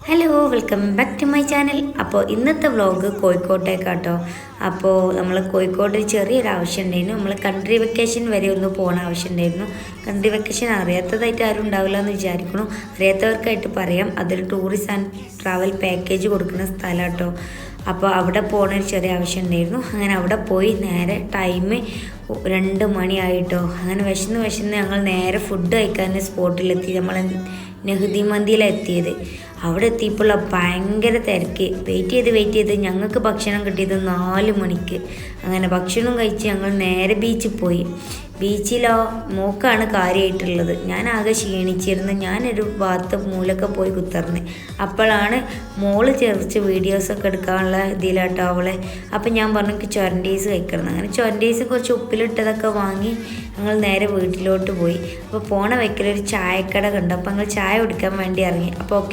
Hello welcome back to my channel. അപ്പോൾ ഇന്നത്തെ vlog കോഴിക്കോട്ടേക്കാട്ടോ. അപ്പോൾ നമ്മൾ കോഴിക്കോട് ചെറിയൊരു ആവശ്യം ഉണ്ടായിരുന്നു. നമ്മൾ കൺട്രി വെക്കേഷൻ വരെ ഒന്ന് പോകണ ആവശ്യം ഉണ്ടായിരുന്നു. കൺട്രി വെക്കേഷൻ അറിയാത്തതായിട്ട് ആരും ഉണ്ടാവില്ല എന്ന് വിചാരിക്കണം. അറിയാത്തവർക്കായിട്ട് പറയാം, അതൊരു ടൂറിസ്റ്റ് ആൻഡ് ട്രാവൽ പാക്കേജ് കൊടുക്കുന്ന സ്ഥലം കേട്ടോ. അപ്പോൾ അവിടെ പോകണൊരു ചെറിയ ആവശ്യം ഉണ്ടായിരുന്നു. അങ്ങനെ അവിടെ പോയി നേരെ ടൈം 2 മണിയായിട്ടോ. അങ്ങനെ വിശന്ന് ഞങ്ങൾ നേരെ ഫുഡ് കഴിക്കാൻ സ്പോട്ടിലെത്തി. നമ്മൾ നെഹ്ദി മന്തിയിലെത്തിയത്. അവിടെ എത്തിയപ്പോൾ ഭയങ്കര തിരക്ക്. വെയിറ്റ് ചെയ്ത് ഞങ്ങൾക്ക് ഭക്ഷണം കിട്ടിയത് 4 മണിക്ക്. അങ്ങനെ ഭക്ഷണം കഴിച്ച് ഞങ്ങൾ നേരെ ബീച്ചിൽ പോയി. ബീച്ചിലോ മോക്കാണ് കാര്യമായിട്ടുള്ളത്. ഞാൻ ആകെ ക്ഷീണിച്ചിരുന്നു. ഞാനൊരു ഭാഗത്ത് മൂലൊക്കെ പോയി കുത്തർന്ന്. അപ്പോഴാണ് മോള് ചെറിച്ച് വീഡിയോസൊക്കെ എടുക്കാനുള്ള ഇതിലാട്ടോ അവളെ. അപ്പം ഞാൻ പറഞ്ഞു എനിക്ക് ചൊരണ്ടീസ് കഴിക്കണം. അങ്ങനെ ചൊരണ്ടീസ് കുറച്ച് ഉപ്പിലിട്ടതൊക്കെ വാങ്ങി ഞങ്ങൾ നേരെ വീട്ടിലോട്ട് പോയി. അപ്പോൾ പോണ വയ്ക്കലൊരു ചായക്കട കണ്ടു. അപ്പോൾ ഞങ്ങൾ ചായ കുടിക്കാൻ വേണ്ടി ഇറങ്ങി. അപ്പോൾ ഓക്കെ